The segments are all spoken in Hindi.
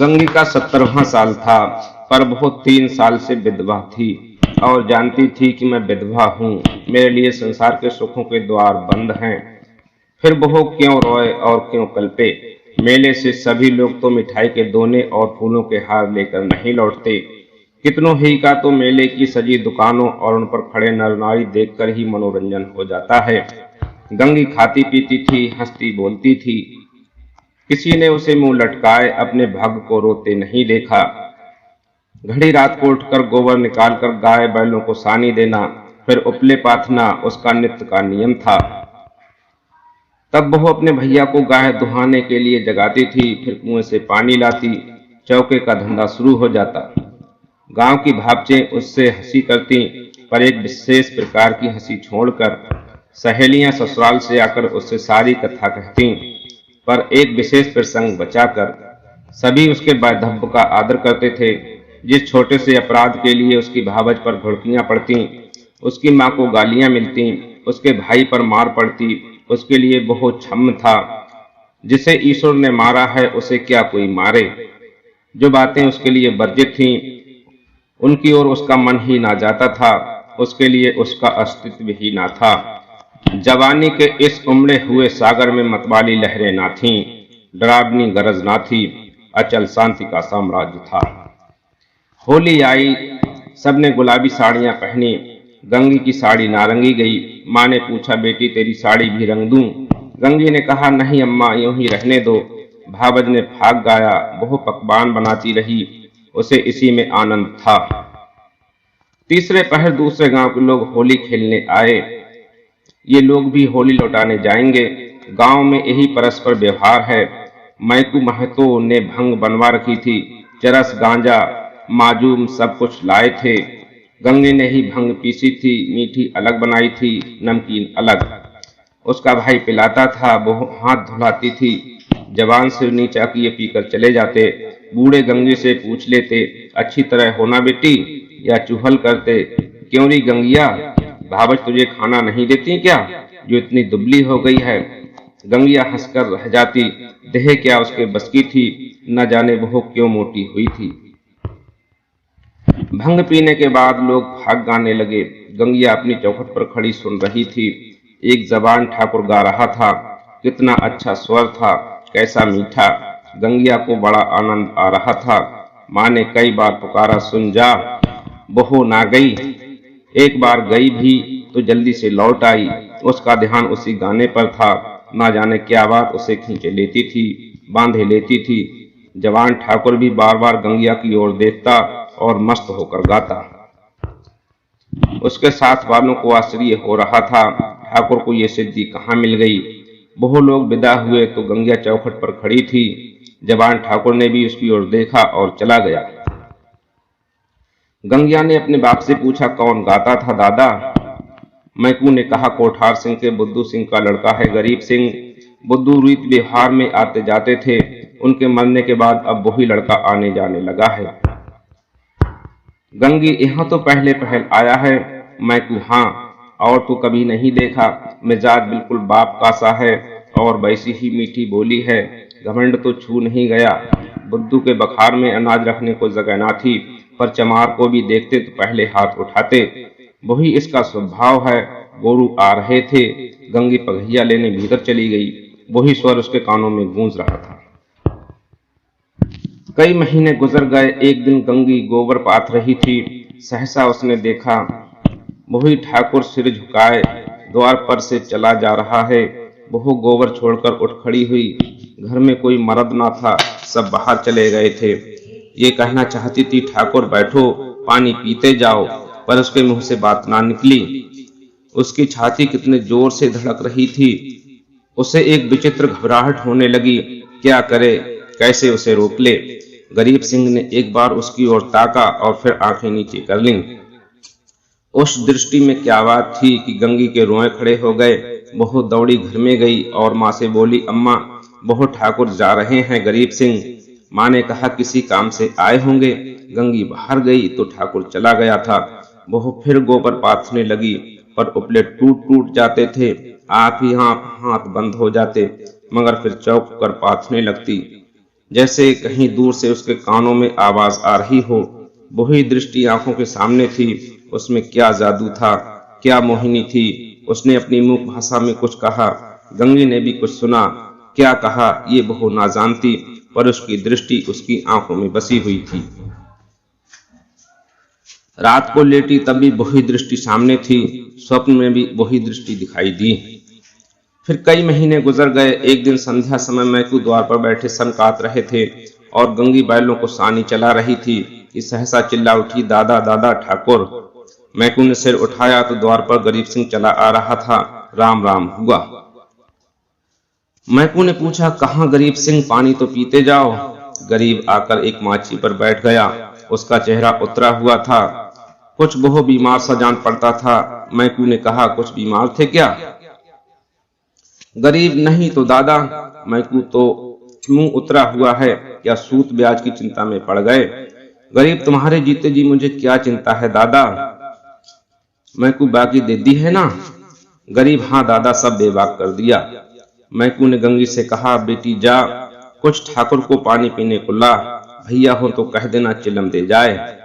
गंगी का 70वां साल था, पर वो 3 साल से विधवा थी और जानती थी कि मैं विधवा हूँ। मेरे लिए संसार के सुखों के द्वार बंद हैं। फिर वो क्यों रोए और क्यों कल्पे। मेले से सभी लोग तो मिठाई के दोने और फूलों के हार लेकर नहीं लौटते। कितनों ही का तो मेले की सजी दुकानों और उन पर खड़े नर नारी देखकर ही मनोरंजन हो जाता है। गंगी खाती पीती थी, हंसती बोलती थी। किसी ने उसे मुंह लटकाए अपने भाग्य को रोते नहीं देखा। घड़ी रात को उठकर गोबर निकालकर गाय बैलों को सानी देना, फिर उपले पाथना उसका नित्य का नियम था। तब वह अपने भैया को गाय दुहाने के लिए जगाती थी, फिर कुएं से पानी लाती। चौके का धंधा शुरू हो जाता। गांव की भापचें उससे हंसी करती, पर एक विशेष प्रकार की हंसी छोड़कर। सहेलियां ससुराल से आकर उससे सारी कथा कहती, पर एक विशेष प्रसंग बचाकर। सभी उसके वैधव्य का आदर करते थे। जिस छोटे से अपराध के लिए उसकी भावज पर घुड़कियां पड़ती, उसकी माँ को गालियां मिलती, उसके भाई पर मार पड़ती, उसके लिए बहुत क्षम्य था। जिसे ईश्वर ने मारा है उसे क्या कोई मारे। जो बातें उसके लिए वर्जित थीं, उनकी ओर उसका मन ही ना जाता था। उसके लिए उसका अस्तित्व ही ना था। जवानी के इस उमड़े हुए सागर में मतवाली लहरें ना थीं, डरावनी गरज ना थी, अचल शांति का साम्राज्य था। होली आई, सबने गुलाबी साड़ियां पहनी। गंगी की साड़ी नारंगी गई। माँ ने पूछा, बेटी तेरी साड़ी भी रंग दूं? गंगी ने कहा, नहीं अम्मा, यूं ही रहने दो। भावज ने फाग गाया। वो पकवान बनाती रही, उसे इसी में आनंद था। तीसरे पहर दूसरे गांव के लोग होली खेलने आए। ये लोग भी होली लौटाने जाएंगे। गांव में यही परस्पर व्यवहार है। मैकू महतो ने भंग बनवा रखी थी। चरस, गांजा, माजूम सब कुछ लाए थे। गंगे ने ही भंग पीसी थी। मीठी अलग बनाई थी, नमकीन अलग। उसका भाई पिलाता था, वो हाथ धुलाती थी। जवान सिर नीचा किए पीकर चले जाते। बूढ़े गंगे से पूछ लेते, अच्छी तरह होना बेटी, या चूहल करते, क्यों री गंगिया, भावज तुझे खाना नहीं देती क्या, जो इतनी दुबली हो गई है। गंगिया हंसकर रह जाती। देह क्या उसके बस की थी, न जाने वो क्यों मोटी हुई थी। भंग पीने के बाद लोग भाग गाने लगे। गंगिया अपनी चौखट पर खड़ी सुन रही थी। एक जवान ठाकुर गा रहा था। कितना अच्छा स्वर था, कैसा मीठा। गंगिया को बड़ा आनंद आ रहा था। माँ ने कई बार पुकारा, सुन जा। बहू ना गई। एक बार गई भी तो जल्दी से लौट आई। उसका ध्यान उसी गाने पर था। ना जाने क्या बात उसे खींचे लेती थी, बांधे लेती थी। जवान ठाकुर भी बार बार गंगिया की ओर देखता और मस्त होकर गाता। उसके साथ वालों को आश्चर्य हो रहा था, ठाकुर को ये सिद्धि कहाँ मिल गई। बहु लोग विदा हुए तो गंगिया चौखट पर खड़ी थी। जवान ठाकुर ने भी उसकी ओर देखा और चला गया। गंगिया ने अपने बाप से पूछा, कौन गाता था दादा? मैकू ने कहा, कोठार सिंह के बुद्धू सिंह का लड़का है गरीब सिंह। बुद्धू रीत व्यवहार में आते जाते थे। उनके मरने के बाद अब वही लड़का आने जाने लगा है। गंगी, यहाँ तो पहले पहल आया है। मैकू, हाँ, और तो कभी नहीं देखा। मिजाज बिल्कुल बाप का सा है और वैसी ही मीठी बोली है। घमंड तो छू नहीं गया। बुद्धू के बखार में अनाज रखने को जगह ना थी, पर चमार को भी देखते तो पहले हाथ उठाते। वही इसका स्वभाव है। गोरू आ रहे थे। गंगी पगहिया लेने भीतर चली गई। वही स्वर उसके कानों में गूंज रहा था। कई महीने गुजर गए। एक दिन गंगी गोबर पाथ रही थी। सहसा उसने देखा, वही ठाकुर सिर झुकाए द्वार पर से चला जा रहा है। वो गोबर छोड़कर उठ खड़ी हुई। घर में कोई मर्द ना था, सब बाहर चले गए थे। ये कहना चाहती थी, ठाकुर बैठो, पानी पीते जाओ, पर उसके मुंह से बात ना निकली। उसकी छाती कितने जोर से धड़क रही थी। उसे एक विचित्र घबराहट होने लगी। क्या करे, कैसे उसे रोक ले। गरीब सिंह ने एक बार उसकी ओर ताका और फिर आंखें नीचे कर लीं। उस दृष्टि में क्या बात थी कि गंगी के रोए खड़े हो गए। वो दौड़ी घर में गई और माँ से बोली, अम्मा, वो ठाकुर जा रहे हैं गरीब सिंह। माँ ने कहा, किसी काम से आए होंगे। गंगी बाहर गई तो ठाकुर चला गया था। वो फिर गोबर पाथने लगी, पर उपले टूट टूट जाते थे। आप ही हाथ बंद हो जाते, मगर फिर चौंक कर पाथने लगती। जैसे कहीं दूर से उसके कानों में आवाज आ रही हो। वही दृष्टि आंखों के सामने थी। उसमें क्या जादू था, क्या मोहिनी थी। उसने अपनी मूक भाषा में कुछ कहा, गंगी ने भी कुछ सुना। क्या कहा ये वो ना जानती, पर उसकी दृष्टि उसकी आंखों में बसी हुई थी। रात को लेटी तब भी वही दृष्टि सामने थी, स्वप्न में भी वही दृष्टि दिखाई दी। फिर कई महीने गुजर गए। एक दिन संध्या समय मैकू द्वार पर बैठे सन काट रहे थे और गंगी बैलों को सानी चला रही थी कि सहसा चिल्ला उठी, दादा दादा ठाकुर। मैकू ने सिर उठाया तो द्वार पर गरीब सिंह चला आ रहा था। राम राम हुआ। मैकू ने पूछा, कहाँ गरीब सिंह, पानी तो पीते जाओ। गरीब आकर एक माची पर बैठ गया। उसका चेहरा उतरा हुआ था, कुछ बहुत बीमार सा जान पड़ता था। मैकू ने कहा, कुछ बीमार थे क्या? गरीब, नहीं तो दादा। मैकू, तो मुंह उतरा हुआ है, क्या सूद ब्याज की चिंता में पड़ गए? गरीब, तुम्हारे जीते जी मुझे क्या चिंता है दादा। मैकू, बाकी दे दी है ना? गरीब, हाँ दादा, सब बेबाक कर दिया। मैकू ने गंगी से कहा, बेटी जा, कुछ ठाकुर को पानी पीने को ला, भैया हो तो कह देना चिलम दे जाए।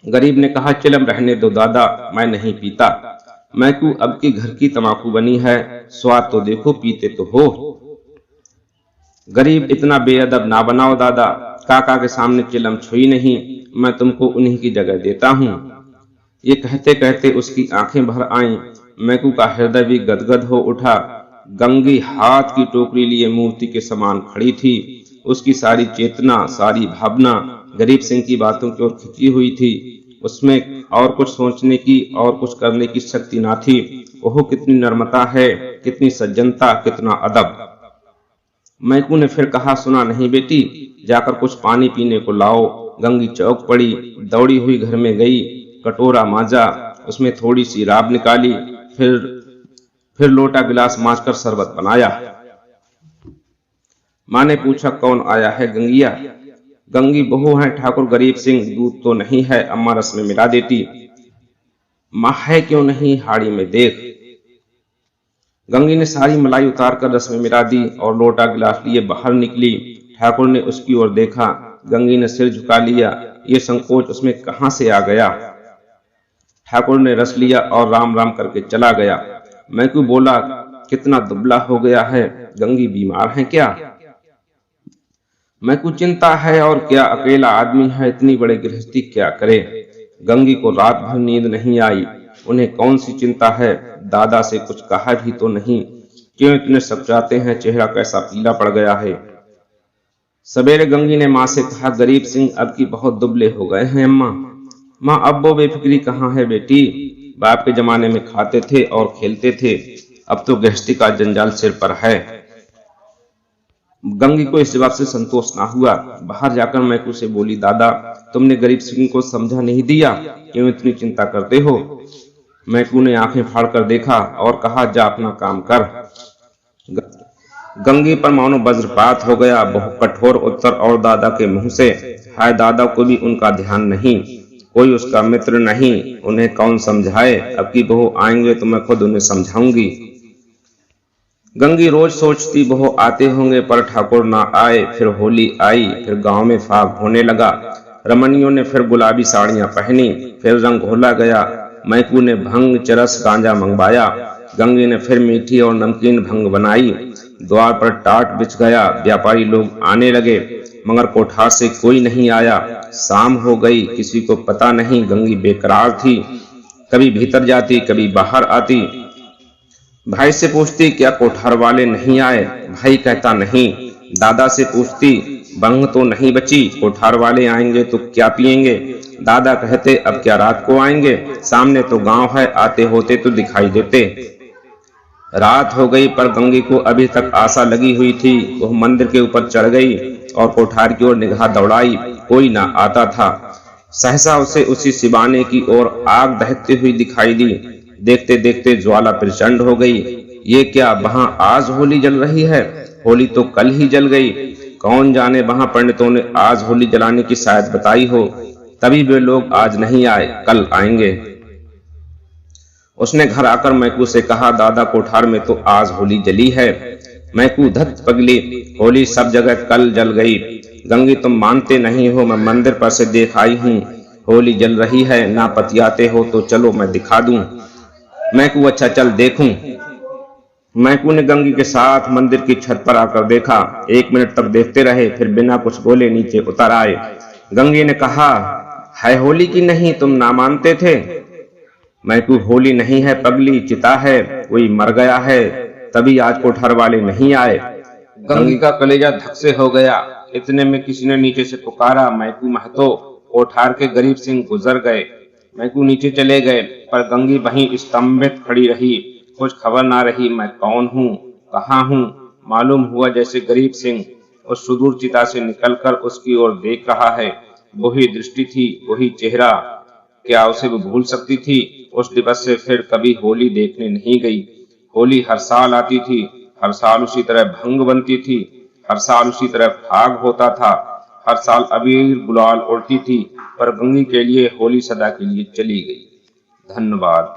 गरीब ने कहा, चिलम रहने दो दादा, मैं नहीं पीता। मैकू, अब की घर की तमाकू बनी है, स्वाद तो देखो, पीते तो हो। गरीब, इतना बेअदब ना बनाओ दादा, काका के सामने चिलम छुई नहीं, मैं तुमको उन्हीं की जगह देता हूँ। ये कहते कहते उसकी आंखें भर आईं। मैकू का हृदय भी गदगद हो उठा। गंगी हाथ की टोकरी लिए मूर्ति के समान खड़ी थी। उसकी सारी चेतना, सारी भावना गरीब सिंह की बातों की ओर खिंची हुई थी। उसमें और कुछ सोचने की और कुछ करने की शक्ति ना थी। ओह, कितनी नर्मता है, कितनी सज्जनता, कितना अदब। मैकू ने फिर कहा, सुना नहीं बेटी, जाकर कुछ पानी पीने को लाओ। गंगी चौक पड़ी, दौड़ी हुई घर में गई, कटोरा मांजा, उसमें थोड़ी सी राब निकाली, फिर लोटा गिलास मांजकर शरबत बनाया। माँ ने पूछा, कौन आया है गंगिया? गंगी, बहू है ठाकुर गरीब सिंह, दूध तो नहीं है, अम्मा रस में मिला देती। माँ, है क्यों नहीं, हाड़ी में देख। गंगी ने सारी मलाई उतार कर रस में मिला दी और लोटा गिलास लिए बाहर निकली। ठाकुर ने उसकी ओर देखा। गंगी ने सिर झुका लिया। ये संकोच उसमें कहां से आ गया? ठाकुर ने रस लिया और राम राम करके चला गया। मैकू बोला, कितना दुबला हो गया है, गंगी बीमार है क्या? मैकू, चिंता है और क्या, अकेला आदमी है, इतनी बड़ी गृहस्थी क्या करे। गंगी को रात भर नींद नहीं आई। उन्हें कौन सी चिंता है, दादा से कुछ कहा भी तो नहीं, क्यों इतने सपचाते हैं, चेहरा कैसा पीला पड़ गया है। सवेरे गंगी ने माँ से कहा, गरीब सिंह अब की बहुत दुबले हो गए हैं अम्मा। माँ, अब वो बेफिक्री कहाँ है बेटी, बाप के जमाने में खाते थे और खेलते थे, अब तो गृहस्थी का जंजाल सिर पर है। गंगी को इस बात से संतोष ना हुआ। बाहर जाकर मैकू से बोली, दादा तुमने गरीब सिंह को समझा नहीं दिया, क्यों इतनी चिंता करते हो? मैकू ने आंखें फाड़ कर देखा और कहा, जा अपना काम कर। गंगी पर मानो वज्रपात हो गया। बहुत कठोर उत्तर और दादा के मुंह से। हाय, दादा को भी उनका ध्यान नहीं, कोई उसका मित्र नहीं, उन्हें कौन समझाए। अब की बहू आएंगे तो मैं खुद उन्हें समझाऊंगी। गंगी रोज सोचती बहू आते होंगे, पर ठाकुर ना आए। फिर होली आई, फिर गांव में फाग होने लगा। रमणियों ने फिर गुलाबी साड़ियां पहनी, फिर रंग घोला गया। मैकू ने भंग, चरस, गांजा मंगवाया। गंगी ने फिर मीठी और नमकीन भंग बनाई। द्वार पर टाट बिछ गया। व्यापारी लोग आने लगे, मगर कोठार से कोई नहीं आया। शाम हो गई, किसी को पता नहीं। गंगी बेकरार थी, कभी भीतर जाती, कभी बाहर आती। भाई से पूछती, क्या कोठार वाले नहीं आए? भाई कहता, नहीं। दादा से पूछती, भंग तो नहीं बची, कोठार वाले आएंगे तो क्या पिएंगे? दादा कहते, अब क्या रात को आएंगे, सामने तो गांव है, आते होते तो दिखाई देते। रात हो गई, पर गंगी को अभी तक आशा लगी हुई थी। वह मंदिर के ऊपर चढ़ गई और कोठार की ओर निगाह दौड़ाई, कोई ना आता था। सहसा उसे उसी सिवाने की ओर आग दहकती हुई दिखाई दी। देखते देखते ज्वाला प्रचंड हो गई। ये क्या, वहां आज होली जल रही है? होली तो कल ही जल गई। कौन जाने वहां पंडितों ने आज होली जलाने की शायद बताई हो, तभी वे लोग आज नहीं आए, कल आएंगे। उसने घर आकर मैकू से कहा, दादा कोठार में तो आज होली जली है। मैकू धत पगली, होली सब जगह कल जल गई। गंगी तुम मानते नहीं हो, मैं मंदिर पर से देख आई हूँ। होली जल रही है, ना पतियाते हो तो चलो मैं दिखा दूं। मैकू अच्छा चल देखूं। मैकू ने गंगी के साथ मंदिर की छत पर आकर देखा। 1 मिनट तक देखते रहे, फिर बिना कुछ बोले नीचे उतर आए। गंगी ने कहा, है होली की नहीं, तुम ना मानते थे। मैकू, होली नहीं है पगली, चिता है, कोई मर गया है, तभी आज कोठार वाले नहीं आए। गंगी का कलेजा धक से हो गया। इतने में किसी ने नीचे से पुकारा, मैकू महतो। कोठार के गरीब सिंह गुजर गए। मैकू नीचे चले गए, पर गंगी वहीं स्तंभित खड़ी रही। कुछ खबर ना रही, मैं कौन हूँ, कहाँ हूँ। मालूम हुआ जैसे गरीब सिंह उस सुदूर चिता से निकलकर उसकी ओर देख रहा है। वही दृष्टि थी, वही चेहरा। क्या उसे वो भूल सकती थी? उस दिवस से फिर कभी होली देखने नहीं गई। होली हर साल आती थी, हर साल उसी तरह भंग बनती थी, हर साल उसी तरह फाग होता था, हर साल अबीर गुलाल उड़ती थी, पर गंगी के लिए होली सदा के लिए चली गई। धन्यवाद।